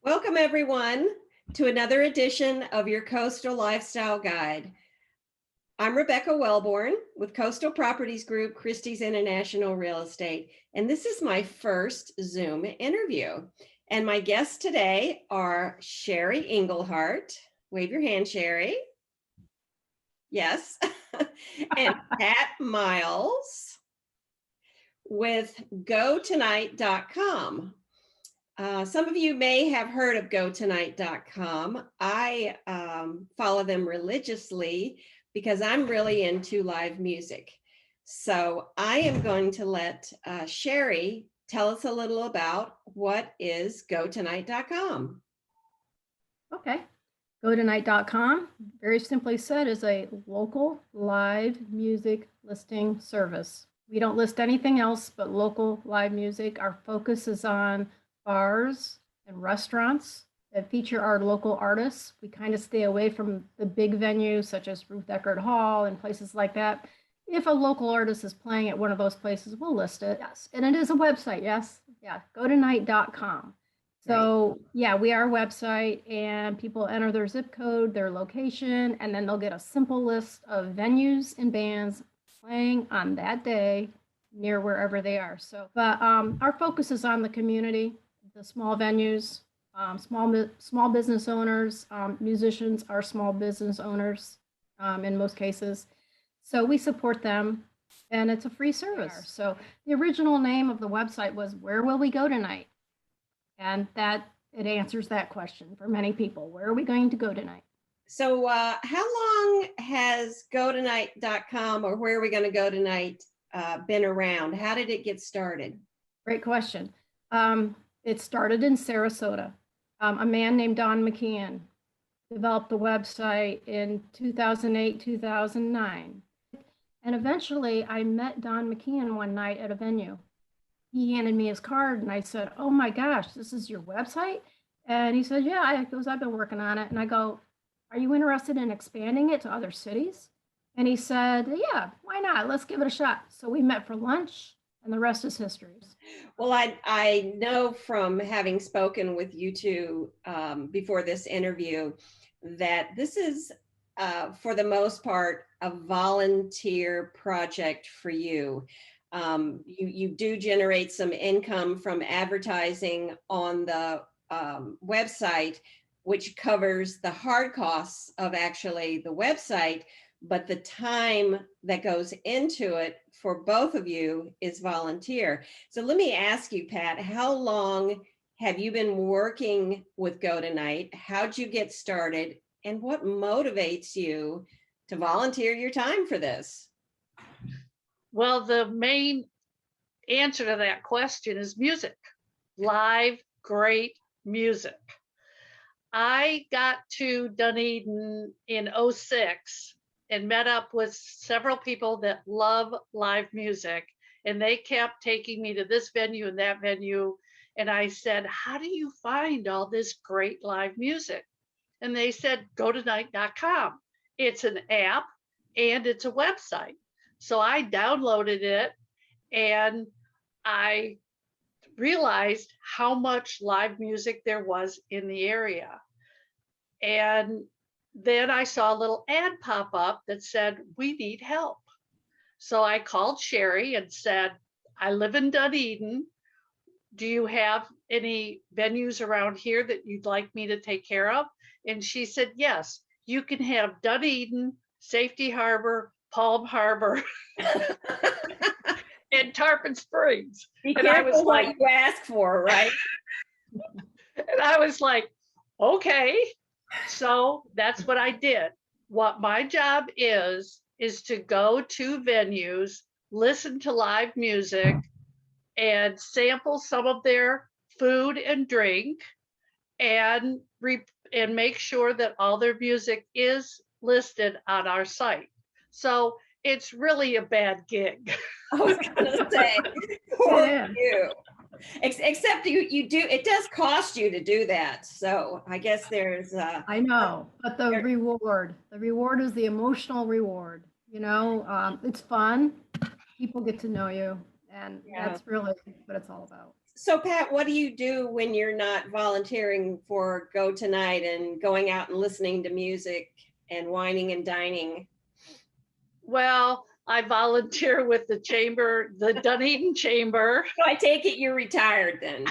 Welcome, everyone, to another edition of your Coastal Lifestyle Guide. I'm Rebecca Wellborn with Coastal Properties Group, Christie's International Real Estate, and this is my first Zoom interview. And my guests today are Sheree Englehardt. Wave your hand, Sheree. Yes. And Patt Miles with GoTonight.com. Some of you may have heard of GoTonight.com. I follow them religiously because I'm really into live music. So I am going to let Sheree tell us a little about what is GoTonight.com. Okay. GoTonight.com, very simply said, is a local live music listing service. We don't list anything else but local live music. Our focus is on bars and restaurants that feature our local artists. We kind of stay away from the big venues such as Ruth Eckerd Hall and places like that. If a local artist is playing at one of those places, we'll list it. Yes. And it is a website. Yes. Yeah. GoTonight.com. So yeah, we are a website, and people enter their zip code, their location, and then they'll get a simple list of venues and bands playing on that day near wherever they are. So, but our focus is on the community, the small venues, small business owners, musicians are small business owners in most cases. So we support them, and it's a free service. So the original name of the website was "Where Will We Go Tonight?" And that it answers that question for many people. Where are we going to go tonight? So how long has GoTonight.com, or Where Are We Going to Go Tonight, been around? How did it get started? Great question. It started in Sarasota. A man named Don McKeon developed the website in 2008, 2009. And eventually I met Don McKeon one night at a venue. He handed me his card, and I said, "Oh my gosh, this is your website?" And he said, "Yeah." He goes, "I've been working on it." And I go, "Are you interested in expanding it to other cities?" And he said, "Yeah, why not? Let's give it a shot." So we met for lunch, and the rest is history. Well, I know from having spoken with you two before this interview that this is, for the most part, a volunteer project for you. You do generate some income from advertising on the website, which covers the hard costs of actually the website, but the time that goes into it for both of you is volunteer. So let me ask you, Pat, how long have you been working with GoTonight? How'd you get started? And what motivates you to volunteer your time for this? Well, the main answer to that question is music. Live, great music. I got to Dunedin in 2006 and met up with several people that love live music, and they kept taking me to this venue and that venue. And I said, "How do you find all this great live music?" And they said, GoTonight.com. It's an app and it's a website. So I downloaded it, and I realized how much live music there was in the area. And then I saw a little ad pop up that said, "We need help." So I called Sheree and said, "I live in Dunedin. Do you have any venues around here that you'd like me to take care of?" And she said, "Yes, you can have Dunedin, Safety Harbor, Palm Harbor, and Tarpon Springs." Be And I was careful what like, you ask for, right? and I was like, okay. So that's what I did. What my job is to go to venues, listen to live music, and sample some of their food and drink, and make sure that all their music is listed on our site. So it's really a bad gig. I was gonna say, poor you. Except you do, it does cost you to do that. So I guess there's I know, but the reward is the emotional reward. You know, it's fun. People get to know you, and that's really what it's all about. So Pat, what do you do when you're not volunteering for GoTonight and going out and listening to music and whining and dining? Well, I volunteer with the chamber, the Dunedin Chamber. So I take it you're retired then.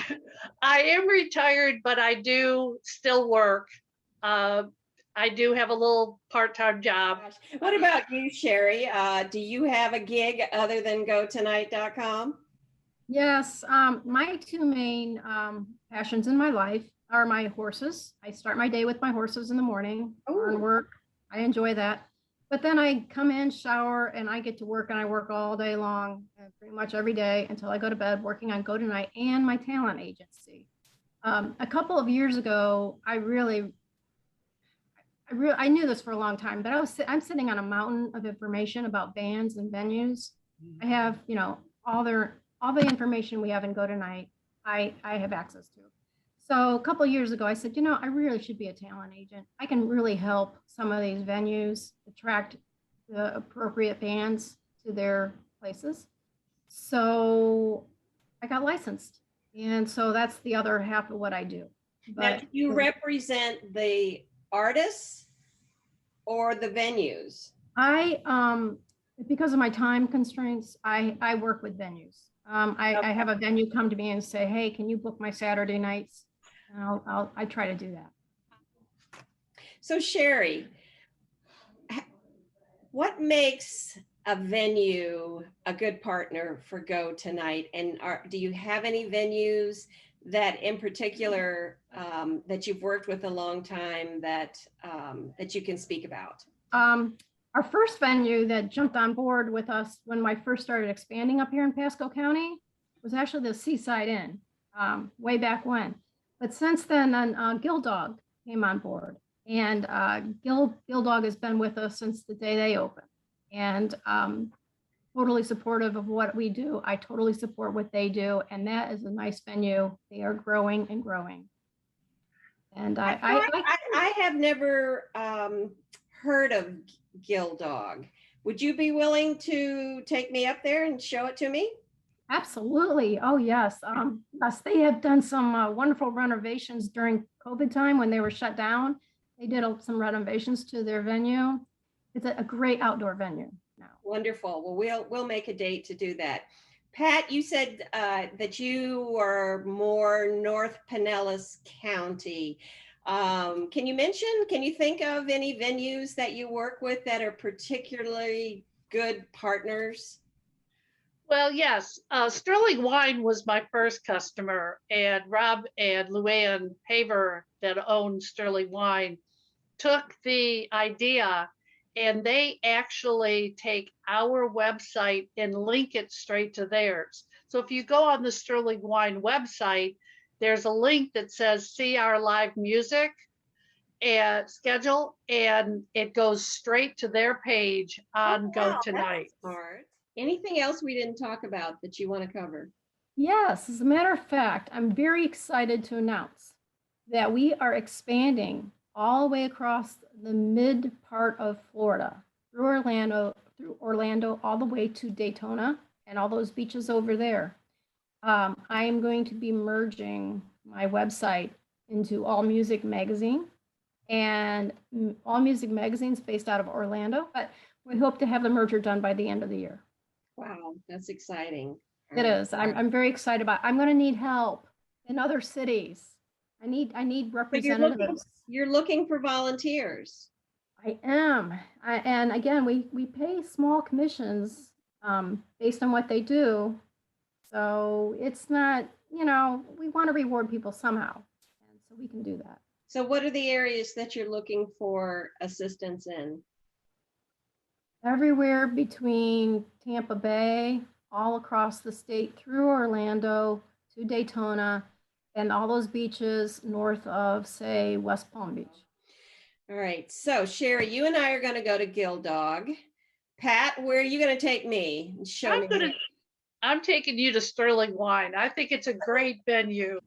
I am retired, but I do still work. I do have a little part-time job. What about you, Sheree? Do you have a gig other than GoTonight.com? Yes, my two main passions in my life are my horses. I start my day with my horses in the morning, barn work. I enjoy that. But then I come in, shower, and I get to work, and I work all day long, pretty much every day until I go to bed, working on GoTonight and my talent agency. A couple of years ago, I knew this for a long time, but I'm sitting on a mountain of information about bands and venues. I have, all the information we have in GoTonight, I have access to. So a couple of years ago, I said, I really should be a talent agent. I can really help some of these venues attract the appropriate bands to their places. So I got licensed. And so that's the other half of what I do. But now, do you represent the artists or the venues? Because of my time constraints, I work with venues. I have a venue come to me and say, hey, can you book my Saturday nights? And I try to do that. So Sheree, what makes a venue a good partner for GoTonight? And do you have any venues that in particular that you've worked with a long time that you can speak about? Our first venue that jumped on board with us when I first started expanding up here in Pasco County was actually the Seaside Inn, way back when. But since then, Gill Dog came on board, and Gill Dog has been with us since the day they opened, and totally supportive of what we do. I totally support what they do, and that is a nice venue. They are growing and growing. And I have never heard of Gill Dog. Would you be willing to take me up there and show it to me? Absolutely. Oh, yes. Yes, they have done some wonderful renovations during COVID time when they were shut down. They did some renovations to their venue. It's a great outdoor venue now. Wonderful. Well, we'll make a date to do that. Pat, you said that you are more North Pinellas County. Can you think of any venues that you work with that are particularly good partners? Well, yes, Sterling Wine was my first customer, and Rob and Luann Haver that owned Sterling Wine took the idea, and they actually take our website and link it straight to theirs. So if you go on the Sterling Wine website, there's a link that says see our live music and schedule, and it goes straight to their page on GoTonight. Smart. Anything else we didn't talk about that you want to cover? Yes, as a matter of fact, I'm very excited to announce that we are expanding all the way across the mid part of Florida, through Orlando, all the way to Daytona and all those beaches over there. I am going to be merging my website into All Music Magazine, and All Music Magazine's based out of Orlando, but we hope to have the merger done by the end of the year. Wow, that's exciting. It is. I'm very excited about it. I'm going to need help in other cities. I need representatives. You're looking for volunteers. I am. And again, we pay small commissions based on what they do. So it's not, we want to reward people somehow. And so we can do that. So what are the areas that you're looking for assistance in? Everywhere between Tampa Bay, all across the state, through Orlando to Daytona, and all those beaches north of, say, West Palm Beach. All right. So Sheree, you and I are going to go to Gill Dog. Pat, where are you going to take me? I'm taking you to Sterling Wine. I think it's a great venue.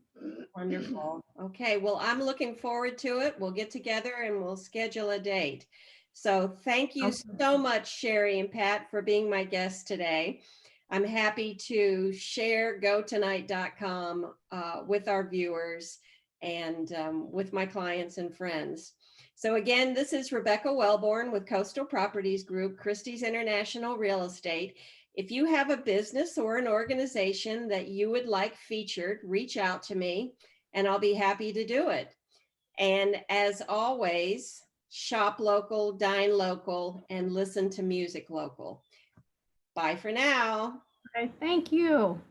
Wonderful. Okay. Well, I'm looking forward to it. We'll get together and we'll schedule a date. So thank you so much, Sheree and Pat, for being my guests today. I'm happy to share GoTonight.com with our viewers and with my clients and friends. So again, this is Rebecca Wellborn with Coastal Properties Group, Christie's International Real Estate. If you have a business or an organization that you would like featured, reach out to me and I'll be happy to do it. And as always, shop local, dine local, and listen to music local. Bye for now. Okay, thank you.